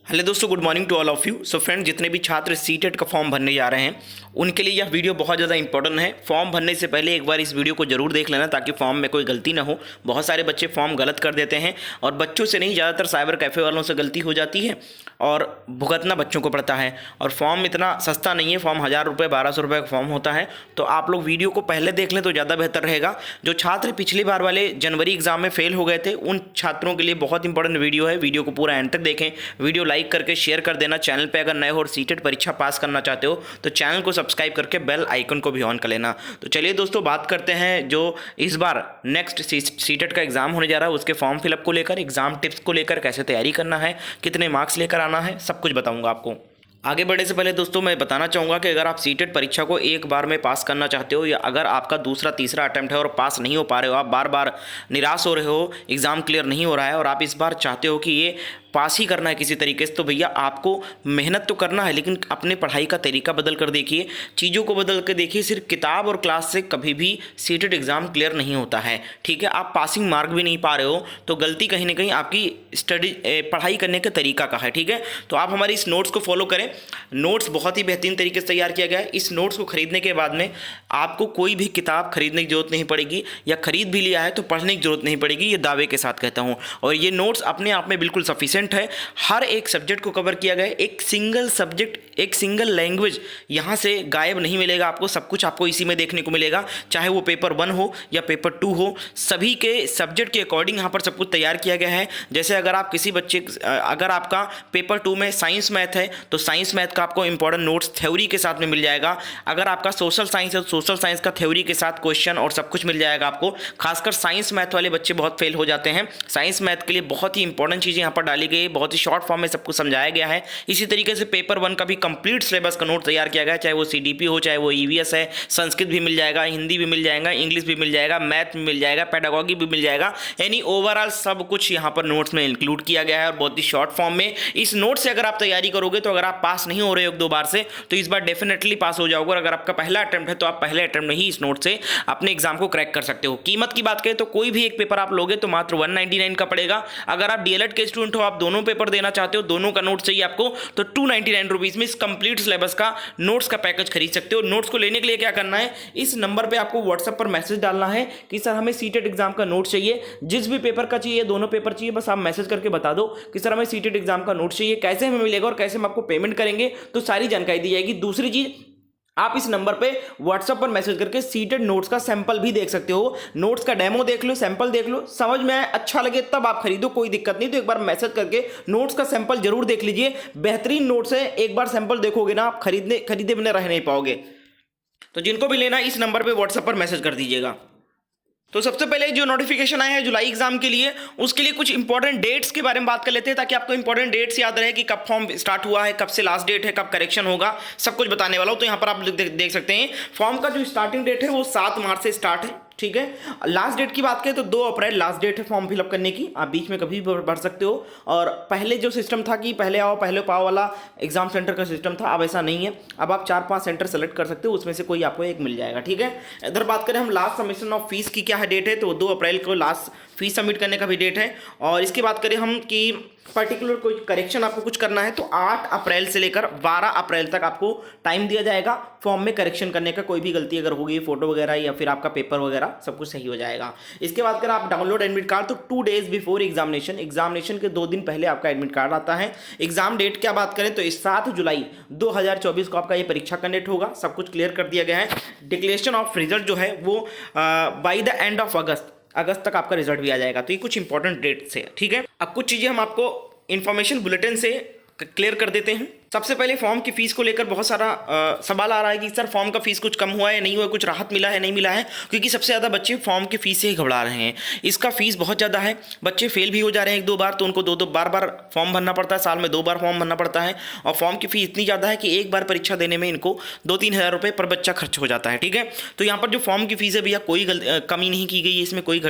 Hello दोस्तों, good morning to all of you. So friend, जितने भी छात्र सीटेट का फॉर्म भरने जा रहे हैं उनके लिए यह वीडियो बहुत ज़्यादा इंपॉर्टेंट है। फॉर्म भरने से पहले एक बार इस वीडियो को जरूर देख लेना ताकि फॉर्म में कोई गलती ना हो। बहुत सारे बच्चे फॉर्म गलत कर देते हैं और बच्चों से नहीं, ज़्यादातर साइबर कैफ़े वालों से गलती हो जाती है और भुगतना बच्चों को पड़ता है। और फॉर्म इतना सस्ता नहीं है, फॉर्म 1000 रुपये 1200 रुपये का फॉर्म होता है। तो आप लोग वीडियो को पहले देख लें तो ज़्यादा बेहतर रहेगा। जो छात्र पिछली बार वाले जनवरी एग्जाम में फेल हो गए थे उन छात्रों के लिए बहुत इंपॉर्टेंट वीडियो है। वीडियो को पूरा एंड तक देखें, वीडियो लाइक करके शेयर कर देना। चैनल पे अगर नए हो और सीटेट परीक्षा पास करना चाहते हो तो चैनल को सब्सक्राइब करके बेल आइकन को भी ऑन कर लेना। तो चलिए दोस्तों, बात करते हैं जो इस बार नेक्स्ट सीटेट का एग्जाम होने जा रहा है उसके फॉर्म फिलअप को लेकर, एग्जाम टिप्स को लेकर, कैसे तैयारी करना है, कितने मार्क्स लेकर आना है, सब कुछ बताऊंगा आपको। आगे बढ़ने से पहले दोस्तों मैं बताना चाहूँगा कि अगर आप सीटेट परीक्षा को एक बार में पास करना चाहते हो या अगर आपका दूसरा तीसरा अटैम्प्ट है और पास नहीं हो पा रहे हो, आप बार बार निराश हो रहे हो, एग्ज़ाम क्लियर नहीं हो रहा है और आप इस बार चाहते हो कि ये पास ही करना है किसी तरीके से, तो भैया आपको मेहनत तो करना है लेकिन अपने पढ़ाई का तरीका बदल कर देखिए, चीज़ों को बदल कर देखिए। सिर्फ किताब और क्लास से कभी भी सीटेट एग्ज़ाम क्लियर नहीं होता है, ठीक है। आप पासिंग मार्क भी नहीं पा रहे हो तो गलती कहीं ना कहीं आपकी स्टडी पढ़ाई करने के तरीका का है, ठीक है। तो आप हमारी इस नोट्स को फॉलो करें। नोट्स बहुत ही बेहतरीन तरीके से तैयार किया गया है। इस नोट्स को खरीदने के बाद में आपको कोई भी किताब खरीदने की जरूरत नहीं पड़ेगी, या खरीद भी लिया है तो पढ़ने की जरूरत नहीं पड़ेगी, ये दावे के साथ कहता हूँ। और ये नोट्स अपने आप में बिल्कुल सफिशिएंट है। हर एक सब्जेक्ट को कवर किया गया है। एक सिंगल सब्जेक्ट, एक सिंगल लैंग्वेज यहाँ से गायब नहीं मिलेगा आपको। सब कुछ आपको इसी में देखने को मिलेगा, चाहे वो पेपर 1 हो या पेपर 2 हो, सभी के सब्जेक्ट के अकॉर्डिंग यहाँ पर सब कुछ तैयार किया गया है। जैसे अगर आप किसी बच्चे, अगर आपका पेपर 2 में साइंस मैथ है तो साइंस मैथ का आपको इंपॉर्टेंट नोट्स थ्योरी के साथ में मिल जाएगा। अगर आपका सोशल साइंस है तो सोशल साइंस का थ्योरी के साथ क्वेश्चन और सब कुछ मिल जाएगा आपको। खासकर साइंस मैथ वाले बच्चे बहुत फेल हो जाते हैं। साइंस मैथ के लिए बहुत ही इंपॉर्टेंट चीज़ें यहाँ पर डाली गई है, बहुत ही शॉर्ट फॉर्म में सब कुछ समझाया गया है। इसी तरीके से पेपर 1 का भी कंप्लीट सिलेबस का नोट तैयार किया गया है, चाहे वो सीडीपी हो, चाहे वो ईवीएस है। संस्कृत भी मिल जाएगा, हिंदी भी मिल जाएगा, इंग्लिश भी मिल जाएगा, मैथ भी मिल जाएगा, पेडागॉजी भी मिल जाएगा। यानी ओवरऑल सब कुछ यहाँ पर नोट्स में इंक्लूड किया गया है और बहुत ही शॉर्ट फॉर्म में। इस नोट से अगर आप तैयारी करोगे तो अगर आप पास नहीं हो रहे हो 1-2 बार से तो इस बार डेफिनेटली पास हो जाओगे। और अगर आपका पहला अटेम्प्ट है तो आप पहले अटेम्प्ट में ही इस नोट से अपने एग्जाम को क्रैक कर सकते हो। कीमत की बात करें तो कोई भी एक पेपर आप लोगे तो मात्र 199 का पड़ेगा। अगर आप डीएलएड के स्टूडेंट हो, आप दोनों पेपर देना चाहते हो, दोनों का नोट चाहिए आपको, तो 299 रुपीज़ में इस कंप्लीट सिलेबस का नोट्स का पैकेज खरीद सकते हो। नोट्स को लेने के लिए क्या करना है, इस नंबर पे आपको व्हाट्सएप पर मैसेज डालना है कि सर हमें सीटेट एग्जाम का नोट चाहिए। जिस भी पेपर का चाहिए, दोनों पेपर चाहिए, बस आप मैसेज करके बता दो कि सर हमें सीटेट एग्जाम का नोट चाहिए। कैसे हमें मिलेगा और कैसे हम आपको पेमेंट करेंगे तो सारी जानकारी दी जाएगी। दूसरी चीज, आप इस नंबर पे व्हाट्सएप पर मैसेज करके सीटेड नोट्स का सैंपल भी देख सकते हो। नोट्स का डेमो देख लो, सैंपल देख लो, समझ में आए, अच्छा लगे तब आप खरीदो, कोई दिक्कत नहीं। तो एक बार मैसेज करके नोट्स का सैंपल जरूर देख लीजिए। बेहतरीन नोट्स है, एक बार सैंपल देखोगे ना आप खरीदे बिना रह नहीं पाओगे। तो जिनको भी लेना इस नंबर पर व्हाट्सएप पर मैसेज कर दीजिएगा। तो सबसे पहले जो नोटिफिकेशन आया है जुलाई एग्जाम के लिए, उसके लिए कुछ इंपॉर्टेंट डेट्स के बारे में बात कर लेते हैं ताकि आपको इंपॉर्टेंट डेट्स याद रहे कि कब फॉर्म स्टार्ट हुआ है, कब से लास्ट डेट है, कब करेक्शन होगा, सब कुछ बताने वाला हूं। तो यहां पर आप देख सकते हैं फॉर्म का जो स्टार्टिंग डेट है वो 7 मार्च से स्टार्ट है, ठीक है। लास्ट डेट की बात करें तो 2 अप्रैल लास्ट डेट है फॉर्म फिलअप करने की। आप बीच में कभी भी भर सकते हो। और पहले जो सिस्टम था कि पहले आओ पहले पाओ वाला एग्जाम सेंटर का सिस्टम था, अब ऐसा नहीं है। अब आप 4-5 सेंटर सेलेक्ट कर सकते हो, उसमें से कोई आपको एक मिल जाएगा, ठीक है। इधर बात करें हम लास्ट सबमिशन ऑफ फीस की क्या है डेट है, तो 2 अप्रैल को लास्ट फीस सबमिट करने का भी डेट है। और इसकी बात करें हम कि पर्टिकुलर कोई करेक्शन आपको कुछ करना है तो 8 अप्रैल से लेकर 12 अप्रैल तक आपको टाइम दिया जाएगा फॉर्म में करेक्शन करने का। कोई भी गलती अगर होगी, फोटो वगैरह या फिर आपका पेपर वगैरह, सब कुछ सही हो जाएगा। इसके बाद अगर आप डाउनलोड एडमिट कार्ड, तो 2 डेज बिफोर एग्जामिनेशन के 2 दिन पहले आपका एडमिट कार्ड आता है। एग्जाम डेट क्या बात करें तो 7 जुलाई 2024 को आपका ये परीक्षा कंडक्ट होगा। सब कुछ क्लियर कर दिया गया है। डिक्लेरेशन ऑफ रिजल्ट जो है वो बाई द एंड ऑफ अगस्त तक आपका रिजल्ट भी आ जाएगा। तो ये कुछ इंपॉर्टेंट डेट्स है, ठीक है। अब कुछ चीज़ें हम आपको इंफॉर्मेशन बुलेटिन से क्लियर कर देते हैं। सबसे पहले फॉर्म की फीस को लेकर बहुत सारा सवाल आ रहा है कि सर फॉर्म का फीस कुछ कम हुआ है, नहीं हुआ, कुछ राहत मिला है, नहीं मिला है, क्योंकि सबसे ज़्यादा बच्चे फॉर्म की फीस से ही घबरा रहे हैं। इसका फीस बहुत ज़्यादा है, बच्चे फेल भी हो जा रहे हैं 1-2 बार, तो उनको 2-2 बार फॉर्म भरना पड़ता है, साल में 2 बार फॉर्म भरना पड़ता है। और फॉर्म की फीस इतनी ज़्यादा है कि एक बार परीक्षा देने में इनको 2-3 हज़ार रुपये पर बच्चा खर्च हो जाता है, ठीक है। तो यहाँ पर जो फॉर्म की फीस है भैया कोई कमी नहीं की गई है, इसमें कोई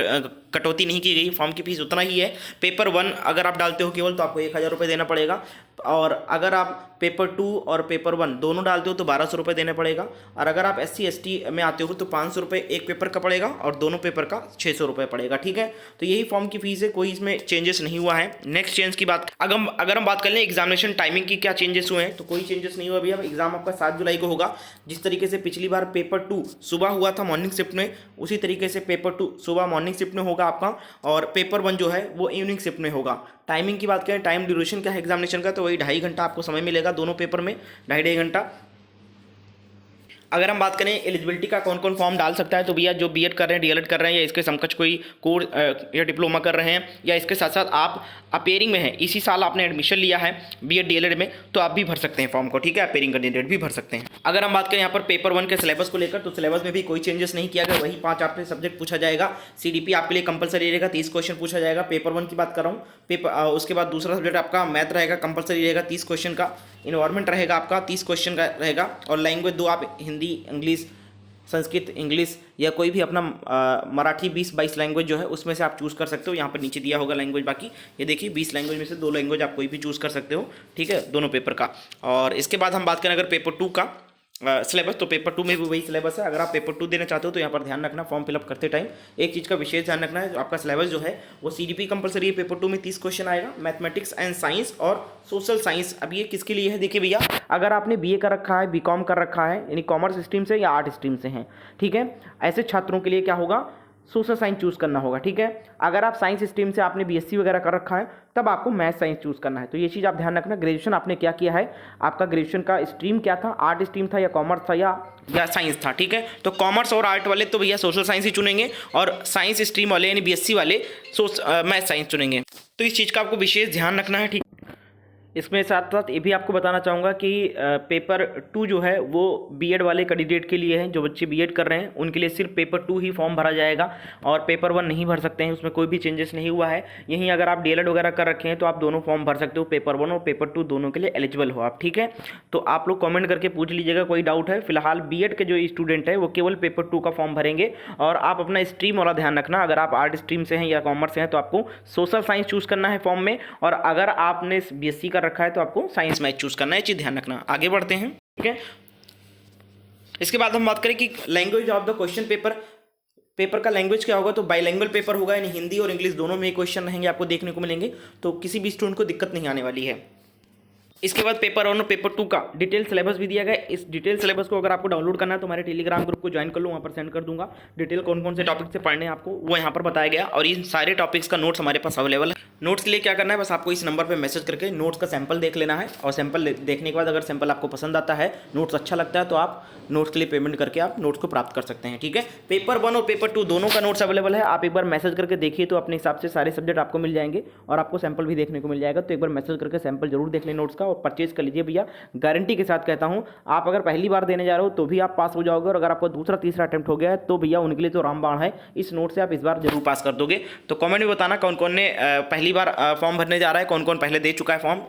कटौती नहीं की गई, फॉर्म की फीस उतना ही है। पेपर 1 अगर आप डालते हो केवल तो आपको 1000 रुपये देना पड़ेगा, और अगर आप पेपर 2 और पेपर 1 दोनों डालते हो तो 1200 रुपये देना पड़ेगा, और अगर आप SC ST में आते हो तो 500 रुपये एक पेपर का पड़ेगा और दोनों पेपर का 600 रुपये पड़ेगा। ठीक है, तो यही फॉर्म की फीस है, कोई इसमें चेंजेस नहीं हुआ है। नेक्स्ट चेंज की बात अगर हम बात कर लें एग्जामिनेशन टाइमिंग की क्या चेंजेस हुए हैं, तो कोई चेंजेस नहीं हुआ भैया। एग्जाम आपका 7 जुलाई को होगा। जिस तरीके से पिछली बार पेपर 2 सुबह हुआ था मॉर्निंग शिफ्ट में, उसी तरीके से पेपर 2 सुबह मॉर्निंग शिफ्ट में होगा आपका, और पेपर 1 जो है वो इवनिंग शिफ्ट में होगा। टाइमिंग की बात करें, टाइम ड्यूरेशन क्या है एग्जामिनेशन का, तो वही 2.5 घंटा आपको समय मिलेगा दोनों पेपर में, 2.5 घंटा। अगर हम बात करें एलिजिबिलिटी का कौन कौन फॉर्म डाल सकता है, तो भैया जो बीएड कर रहे हैं, डीएलएड कर रहे हैं, या इसके समकक्ष कोई कोर्स या डिप्लोमा कर रहे हैं, या इसके साथ साथ आप अपेयरिंग में हैं, इसी साल आपने एडमिशन लिया है बीएड डीएलएड में, तो आप भी भर सकते हैं फॉर्म को। ठीक है, अपेयरिंग कैंडिडेट भी भर सकते हैं। अगर हम बात करें यहाँ पर पेपर 1 के सिलेबस को लेकर, तो सिलेबस में भी कोई चेंजेस नहीं किया गया, वही 5 आपके सब्जेक्ट पूछा जाएगा। CDP आपके लिए कंपलसरी रहेगा, 30 क्वेश्चन पूछा जाएगा। पेपर 1 की बात कर रहा हूँ। उसके बाद दूसरा सब्जेक्ट आपका मैथ रहेगा, कंपलसरी रहेगा 30 क्वेश्चन का। इन्वायरमेंट रहेगा आपका 30 क्वेश्चन का रहेगा, और लैंग्वेज 2 आप हिंदी, इंग्लिश, संस्कृत, इंग्लिश, या कोई भी अपना मराठी 20-22 लैंग्वेज जो है उसमें से आप चूज़ कर सकते हो। यहाँ पर नीचे दिया होगा लैंग्वेज, बाकी ये देखिए 20 लैंग्वेज में से 2 लैंग्वेज आप कोई भी चूज़ कर सकते हो। ठीक है, दोनों पेपर का। और इसके बाद हम बात करें अगर पेपर 2 का सिलेबस, तो पेपर 2 में भी वही सिलेबस है। अगर आप पेपर 2 देना चाहते हो तो यहाँ पर ध्यान रखना, फॉर्म फिलअप करते टाइम एक चीज़ का विशेष ध्यान रखना है, जो आपका सिलेबस जो है वो CDP कंपलसरी है। पेपर 2 में 30 क्वेश्चन आएगा, मैथमेटिक्स एंड साइंस और सोशल साइंस। अब ये किसके लिए है, देखिए भैया, अगर आपने BA कर रखा है, BCom कर रखा है, यानी कॉमर्स स्ट्रीम से या आर्ट स्ट्रीम से हैं, ठीक है, ऐसे छात्रों के लिए क्या होगा, सोशल साइंस चूज़ करना होगा। ठीक है, अगर आप साइंस स्ट्रीम से आपने BSc वगैरह कर रखा है, तब आपको मैथ साइंस चूज़ करना है। तो ये चीज़ आप ध्यान रखना। ग्रेजुएशन आपने क्या किया है, आपका ग्रेजुएशन का स्ट्रीम क्या था, आर्ट स्ट्रीम था या कॉमर्स था या साइंस था। ठीक है, तो कॉमर्स और आर्ट वाले तो भैया सोशल साइंस ही चुनेंगे, और साइंस स्ट्रीम वाले यानी BSc वाले मैथ साइंस चुनेंगे। तो इस चीज़ का आपको विशेष ध्यान रखना है। ठीक, इसमें साथ साथ ये भी आपको बताना चाहूँगा कि पेपर 2 जो है वो बीएड वाले कैंडिडेट के लिए है। जो बच्चे बीएड कर रहे हैं उनके लिए सिर्फ पेपर 2 ही फॉर्म भरा जाएगा, और पेपर 1 नहीं भर सकते हैं, उसमें कोई भी चेंजेस नहीं हुआ है। यहीं अगर आप डीएलएड वगैरह कर रखे हैं तो आप दोनों फॉर्म भर सकते हो, पेपर 1 और पेपर 2 दोनों के लिए एलिजिबल हो आप। ठीक है, तो आप लोग कॉमेंट करके पूछ लीजिएगा कोई डाउट है। फिलहाल बीएड के जो स्टूडेंट है वो केवल पेपर 2 का फॉर्म भरेंगे, और आप अपना स्ट्रीम वाला ध्यान रखना। अगर आप आर्ट स्ट्रीम से हैं या कॉमर्स से हैं तो आपको सोशल साइंस चूज़ करना है फॉर्म में, और अगर आपने BSc कर रखा है तो आपको साइंस मैथ चूज करना है। चीज ध्यान रखना। आगे बढ़ते हैं। ठीक है, इसके बाद हम बात करें कि language of the question paper का लैंग्वेज क्या होगा, तो बाइलैंग्वेज पेपर होगा, यानी हिंदी और इंग्लिश दोनों में क्वेश्चन रहेंगे आपको देखने को मिलेंगे, तो किसी भी स्टूडेंट को दिक्कत नहीं आने वाली है। इसके बाद पेपर 1 और पेपर 2 का डिटेल सिलेबस भी दिया गया है। इस डिटेल सिलेबस को अगर आपको डाउनलोड करना है तो हमारे टेलीग्राम ग्रुप को ज्वाइन कर लो, वहाँ पर सेंड कर दूंगा। डिटेल कौन कौन से टॉपिक से पढ़ने हैं आपको वो यहाँ पर बताया गया, और इन सारे टॉपिक्स का नोट्स हमारे पास अवेलेबल है। नोट्स के लिए क्या करना है, बस आपको इस नंबर पर मैसेज करके नोट्स का सैंपल देख लेना है, और सैंपल देखने के बाद अगर सैंपल आपको पसंद आता है, नोट्स अच्छा लगता है, तो आप नोट्स के लिए पेमेंट करके आप नोट्स को प्राप्त कर सकते हैं। ठीक है, पेपर 1 और पेपर 2 दोनों का नोट्स अवेलेबल है। आप एक बार मैसेज करके देखिए तो अपने हिसाब से सारे सब्जेक्ट आपको मिल जाएंगे, और आपको सैंपल भी देखने को मिल जाएगा। तो एक बार मैसेज करके सैंपल जरूर देख लें नोट्स का, और परचेज कर लीजिए भैया। गारंटी के साथ कहता हूं, आप अगर पहली बार देने जा रहे हो तो भी आप पास हो जाओगे, और अगर आपको दूसरा तीसरा अटेम्प्ट हो गया है तो भैया उनके लिए तो रामबाण है। इस नोट से आप इस बार जरूर पास कर दोगे। तो कमेंट में बताना कौन कौन ने पहली बार फॉर्म भरने जा रहा है, कौन कौन पहले दे चुका है, फॉर्म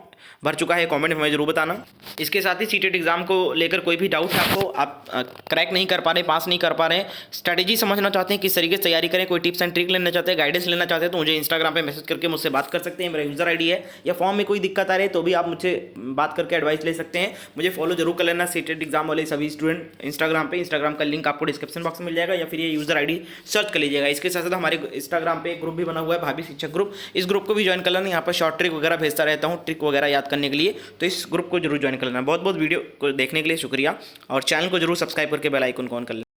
भर चुका है, कमेंट में जरूर बताना। इसके साथ ही सीटेट एग्जाम को लेकर कोई भी डाउट है आपको, आप क्रैक नहीं कर पा रहे, पास नहीं कर पा रहे, स्ट्रैटेजी समझना चाहते हैं, किस तरीके से तैयारी करें, कोई टिप्स एंड ट्रिक लेना चाहते हैं, गाइडेंस लेना चाहते हैं, तो मुझे इंस्टाग्राम पे मैसेज करके मुझसे बात कर सकते हैं। मेरा यूजर आईडी है, या फॉर्म में कोई दिक्कत आ रही है तो भी आप मुझसे बात करके एडवाइस ले सकते हैं। मुझे फॉलो जरूर कर लेना, सीटेट एग्जाम वाले सभी स्टूडेंट इंस्टाग्राम पे। इंस्टाग्राम का लिंक आपको डिस्क्रिप्शन बॉक्स में मिल जाएगा, या फिर ये यूजर आईडी सर्च कर लीजिएगा। इसके साथ साथ हमारे इंस्टाग्राम पे एक ग्रुप भी बना हुआ है, भाभी शिक्षक ग्रुप। इस ग्रुप को भी ज्वाइन कर लेना, यहाँ पर शॉर्ट ट्रिक वगैरह भेजता रहता हूँ, ट्रिक वगैरह याद करने के लिए, तो इस ग्रुप को जरूर ज्वाइन कर लेना। बहुत बहुत वीडियो को देखने के लिए शुक्रिया, और चैनल को जरूर सब्सक्राइब करके बेल आइकन को ऑन कर लेना।